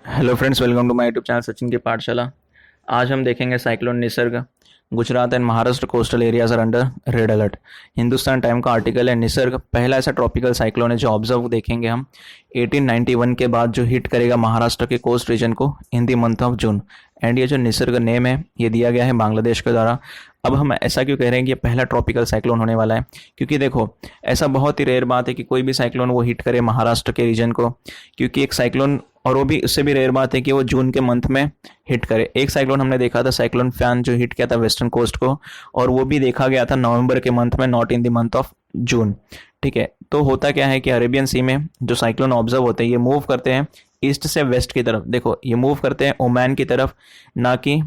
Hello friends, welcome to my YouTube channel Sachin की पाठशाला। आज हम देखेंगे cyclone Nisarg. Gujarat and Maharashtra coastal areas are under red alert. Hindustan time का आर्टिकल है। निसर्ग पहला ऐसा ट्रॉपिकल साइक्लोन है जो ऑब्जर्व देखेंगे हम 1891 के बाद, जो हिट करेगा महाराष्ट्र के कोस्ट रीजन को in the month of June. And ये जो निसर्ग नेम है ये दिया गया है बांग्लादेश के द्वारा। अब हम ऐसा क्यों कह रहे हैं कि ये पहला ट्रॉपिकल साइक्लोन होने वाला है? क्योंकि देखो, ऐसा बहुत ही रेयर बात है कि कोई भी साइक्लोन वो हिट करे महाराष्ट्र के रीजन को, क्योंकि एक साइक्लोन, और वो भी उससे भी रेयर बात है कि वो जून के मंथ में हिट करे। एक साइक्लोन हमने देखा था, साइक्लोन फैन, जो हिट किया था वेस्टर्न कोस्ट को, और वो भी देखा गया था नवंबर के मंथ में, not in the month of June. ठीक है, तो होता क्या है कि अरेबियन सी में जो साइक्लोन ऑब्जर्व होते हैं ये मूव करते हैं ईस्ट से वेस्ट की तरफ। देखो, ये मूव करते हैं ओमान की तरफ, ना कि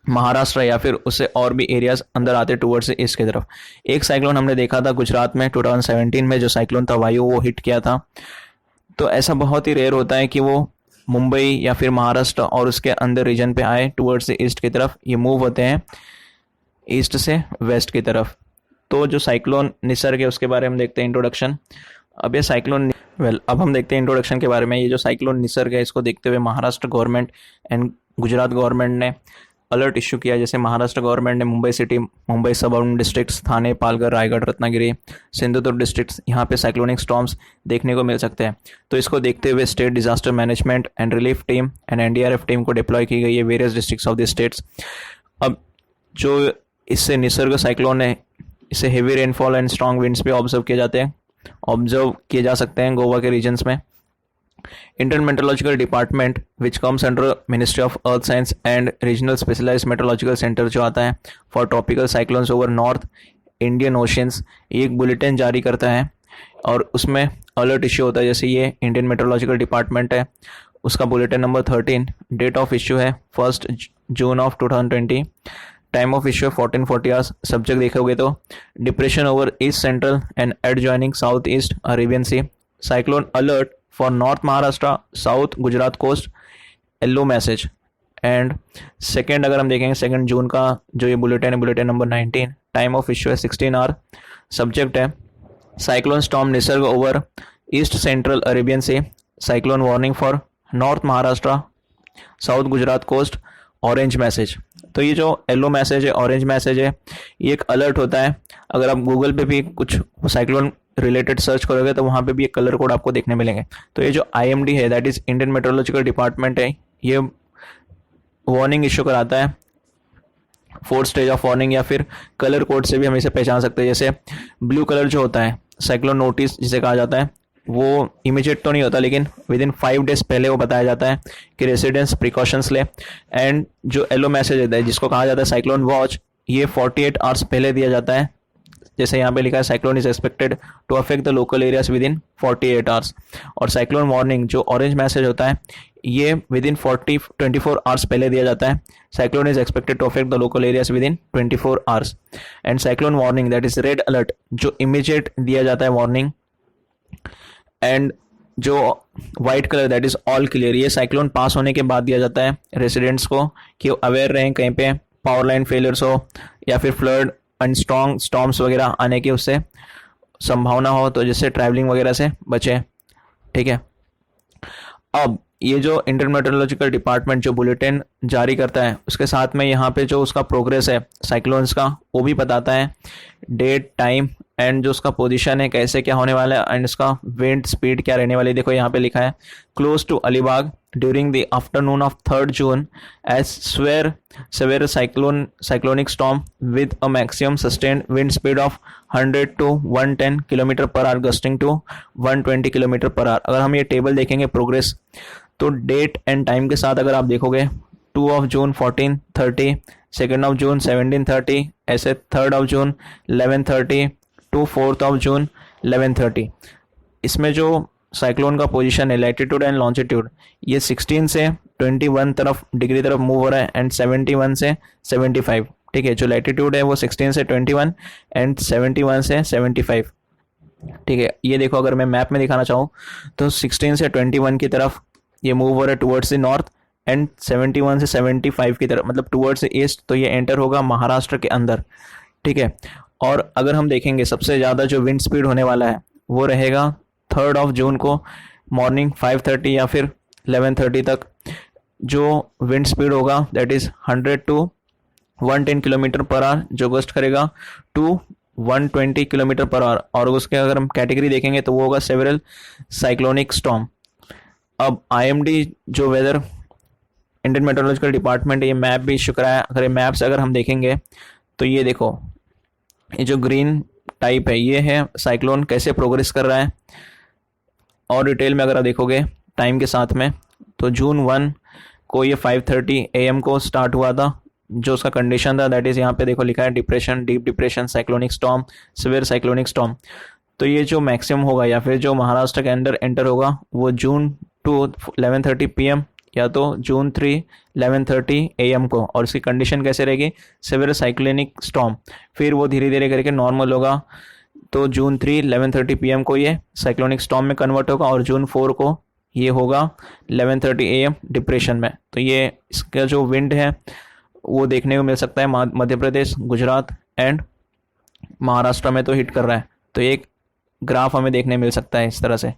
महाराष्ट्र या फिर उससे और भी एरियाज अंदर आते टूवर्ड्स ईस्ट की तरफ। एक साइक्लोन हमने देखा था गुजरात में 2017 में, जो साइक्लोन था वायु, वो हिट किया था। तो ऐसा बहुत ही रेयर होता है कि वो मुंबई या फिर महाराष्ट्र और उसके अंदर रीजन पे आए टूवर्ड्स ईस्ट की तरफ। ये मूव होते हैं ईस्ट से वेस्ट की तरफ। तो जो साइक्लोन निसर्ग है उसके बारे में देखते हैं इंट्रोडक्शन। अब ये साइक्लोन अब हम देखते हैं इंट्रोडक्शन के बारे में। ये जो साइक्लोन निसर्ग है इसको देखते हुए Maharashtra government and Gujarat government ने अलर्ट इशू किया। जैसे महाराष्ट्र गवर्नमेंट ने Mumbai city, Mumbai suburban districts, Thane, Palghar, Raigad, Ratnagiri, Sindhudurg districts, यहाँ पे साइक्लोनिक स्टॉर्म्स देखने को मिल सकते हैं। तो इसको देखते हुए state disaster management and relief team and NDRF team को डिप्लॉय की गई है various districts of the states. अब जो इससे निसर्ग साइक्लोन है, इससे heavy rainfall and strong winds भी ऑब्जर्व किए जा सकते हैं गोवा के रीजन्स में। Indian Meteorological Department, which comes under Ministry of Earth Science and Regional Specialized Meteorological Center, जो आता है for tropical cyclones over north Indian oceans, ये एक बुलेटिन जारी करता है और उसमें अलर्ट इश्यू होता है। जैसे ये इंडियन मेट्रोलॉजिकल डिपार्टमेंट है, उसका bulletin number 13, date of issue है 1 June of 2020, time of issue है 1440 आवर्स। सब्जेक्ट देखोगे तो depression over east central and adjoining south east Arabian sea, cyclone alert for north Maharashtra, south Gujarat coast, yellow message. And second अगर हम देखेंगे 2 जून का जो ये बुलेटिन है, bulletin number 19, time of issue है 16 आवर। सब्जेक्ट है cyclone storm Nisarg over east central Arabian sea, cyclone warning for north Maharashtra, south Gujarat coast, orange message. तो ये जो येलो मैसेज है, ऑरेंज मैसेज है, ये एक अलर्ट होता है। अगर आप गूगल पे भी कुछ साइक्लोन रिलेटेड सर्च करोगे तो वहाँ पे भी एक कलर कोड आपको देखने मिलेंगे। तो ये जो IMD है, that is Indian metrological department है, ये वार्निंग इशू कराता है। 4 स्टेज ऑफ वार्निंग, या फिर कलर कोड से भी हम इसे पहचान सकते हैं। जैसे ब्लू कलर जो होता है, साइक्लोन नोटिस जिसे कहा जाता है, वो इमीडिएट तो नहीं होता, लेकिन विद इन 5 डेज पहले वो बताया जाता है कि रेसिडेंट्स प्रिकॉशंस ले। एंड जो येलो मैसेज होता है जिसको कहा जाता है साइक्लोन वॉच, ये 48 आवर्स पहले दिया जाता है। जैसे यहाँ पे लिखा है cyclone is expected to affect the local areas within 48 hours. और साइक्लोन वार्निंग जो ऑरेंज मैसेज होता है, ये विद इन 24 आवर्स पहले दिया जाता है। Cyclone is expected to affect the local areas within 24 hours. And cyclone warning that is red alert, जो इमीडिएट दिया जाता है वार्निंग। एंड जो white colour that is all clear, ये साइक्लोन पास होने के बाद दिया जाता है रेसिडेंट्स को कि अवेयर रहें कहीं पे पावर लाइन फेलियर्स हो या फिर फ्लड एंड स्ट्रॉन्ग स्टॉर्म्स वगैरह आने की उससे संभावना हो, तो जिससे ट्रैवलिंग वगैरह से बचे। ठीक है, अब ये जो इंडियन मेट्रोलॉजिकल डिपार्टमेंट जो बुलेटिन जारी करता है, उसके साथ में यहाँ पे जो उसका प्रोग्रेस है साइक्लोन्स का वो भी बताता है, डेट, टाइम एंड जो उसका पोजीशन है, कैसे क्या होने वाला है, एंड इसका विंड स्पीड क्या रहने वाली है। देखो यहाँ पे लिखा है close to Alibag during the afternoon of 3 June as severe cyclonic storm with a maximum sustained wind speed of 100 to 110 kilometre per hour, gusting to 120 kilometre per hour. अगर हम ये टेबल देखेंगे प्रोग्रेस, तो डेट एंड टाइम के साथ अगर आप देखोगे 2 जून 14:30, 2 जून 17:30, ऐसे 3 जून 11:30 टू 4 जून 11:30। इसमें जो साइक्लोन का पोजीशन है, लैटिट्यूड एंड लॉन्जिट्यूड, ये 16 से 21 तरफ डिग्री तरफ मूव हो रहा है एंड 71 से 75। ठीक है, जो लैटिट्यूड है वो 16 से 21 एंड 71 से 75। ठीक है, ये देखो अगर मैं मैप में दिखाना चाहूँ तो 16 से 21 की तरफ ये मूव हो रहा है टुवर्ड्स द नॉर्थ, एंड 71 से 75 की तरफ, मतलब टुवर्ड्स द ईस्ट, तो ये एंटर होगा महाराष्ट्र के अंदर। ठीक है, और अगर हम देखेंगे सबसे ज़्यादा जो विंड स्पीड होने वाला है वो रहेगा 3 जून को मॉर्निंग 5:30 या फिर 11:30 तक, जो विंड स्पीड होगा that is 100 to 110 kilometre per our जो गस्ट करेगा टू 120 किलोमीटर पर आवर। और उसके अगर हम कैटेगरी देखेंगे तो वो होगा सेवरल साइक्लोनिक स्टॉर्म। अब आईएमडी जो वेदर इंडियन मेट्रोलॉजिकल डिपार्टमेंट ये मैप भी इशू कराया। अगर ये मैप्स अगर हम देखेंगे तो ये देखो, ये जो ग्रीन टाइप है ये है साइक्लोन कैसे प्रोग्रेस कर रहा है। और डिटेल में अगर आप देखोगे टाइम के साथ में तो जून 1 को ये 5:30 AM को स्टार्ट हुआ था। जो उसका कंडीशन था दैट इज़ यहाँ पे देखो लिखा है depression, deep depression, cyclonic storm, severe cyclonic storm. तो ये जो मैक्सिमम होगा या फिर जो महाराष्ट्र के अंदर एंटर होगा वो जून 2 11:30 PM या तो जून 3 11:30 AM को। और उसकी कंडीशन कैसे रहेगी, सिवियर साइक्लोनिक स्टॉर्म। फिर वो धीरे धीरे करके नॉर्मल होगा तो जून 3 11:30 PM को ये साइक्लोनिक स्टॉर्म में कन्वर्ट होगा और जून 4 को ये होगा 11:30 AM डिप्रेशन में। तो ये इसका जो विंड है वो देखने को मिल सकता है मध्य प्रदेश, गुजरात एंड महाराष्ट्र में तो हिट कर रहा है। तो एक ग्राफ हमें देखने मिल सकता है इस तरह से।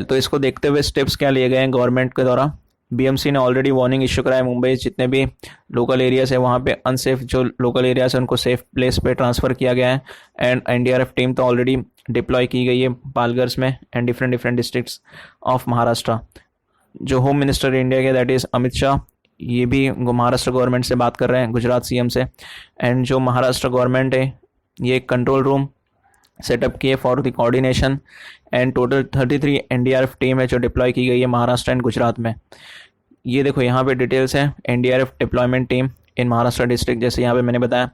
तो इसको देखते हुए स्टेप्स क्या लिए गए हैं गवर्नमेंट के द्वारा। बीएमसी ने ऑलरेडी वार्निंग इशू कराया, मुंबई जितने भी लोकल एरियाज है वहाँ पे अनसेफ जो लोकल एरियाज है उनको सेफ प्लेस पे ट्रांसफ़र किया गया है। एंड एनडीआरएफ टीम तो ऑलरेडी डिप्लॉय की गई है पालघर्स में and different districts of Maharashtra. जो होम मिनिस्टर इंडिया के दैट इज़ अमित शाह, ये भी महाराष्ट्र गवर्नमेंट से बात कर रहे हैं, गुजरात सीएम से। एंड जो महाराष्ट्र गवर्नमेंट है ये कंट्रोल रूम सेटअप किए for the coordination. And total 33 NDRF team है जो डिप्लॉय की गई है महाराष्ट्र एंड गुजरात में। ये देखो यहाँ पे डिटेल्स है NDRF deployment team in Maharashtra district. जैसे यहाँ पे मैंने बताया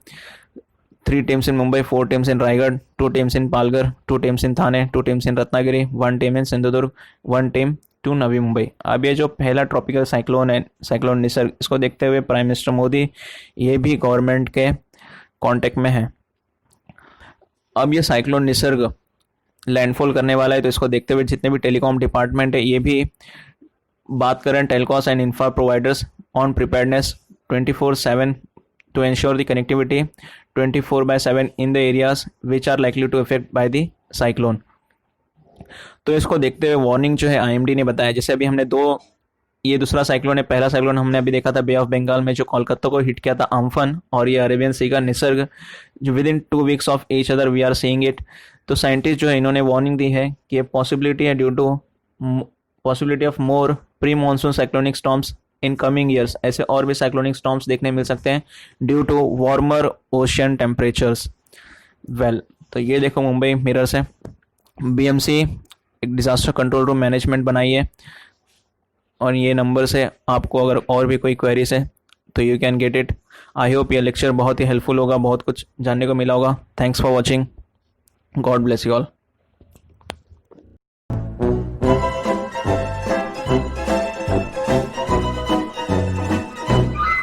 3 teams in Mumbai, 4 teams in Raigad, 2 teams in Palghar, 2 teams in Thane, 2 teams in Ratnagiri, 1 team in Sindhudurg, 1 team to Navi Mumbai. अब ये जो पहला ट्रॉपिकल साइक्लोन है, साइक्लोन निसर्ग, इसको देखते हुए प्राइम मिनिस्टर मोदी ये भी गवर्नमेंट के कांटेक्ट में है। अब ये साइक्लोन निसर्ग लैंडफॉल करने वाला है तो इसको देखते हुए जितने भी टेलीकॉम डिपार्टमेंट है ये भी बात करें telcos and infra providers on preparedness 24/7 to ensure the connectivity 24/7 in the areas which are likely to affect by the cyclone. तो इसको देखते हुए वार्निंग जो है आईएमडी ने बताया। जैसे अभी हमने ये दूसरा साइक्लोन है, पहला साइक्लोन हमने अभी देखा था बे ऑफ बंगाल में जो कोलकाता को हिट किया था अम्फन, और ये अरेबियन सी का निसर्ग जो within 2 weeks of each other we are seeing it. तो साइंटिस्ट जो है इन्होंने वार्निंग दी है कि ये पॉसिबिलिटी है due to possibility of more pre monsoon cyclonic storms in coming years. ऐसे और भी साइक्लोनिक स्टॉर्म्स देखने मिल सकते हैं due to warmer ocean temperatures. तो ये देखो मुंबई मिरर से बीएमसी एक डिज़ास्टर कंट्रोल रूम मैनेजमेंट बनाई है और ये नंबर से आपको अगर और भी कोई क्वेरीज है तो you can get it. I hope ये लेक्चर बहुत ही हेल्पफुल होगा, बहुत कुछ जानने को मिला होगा। Thanks for watching, God bless you all.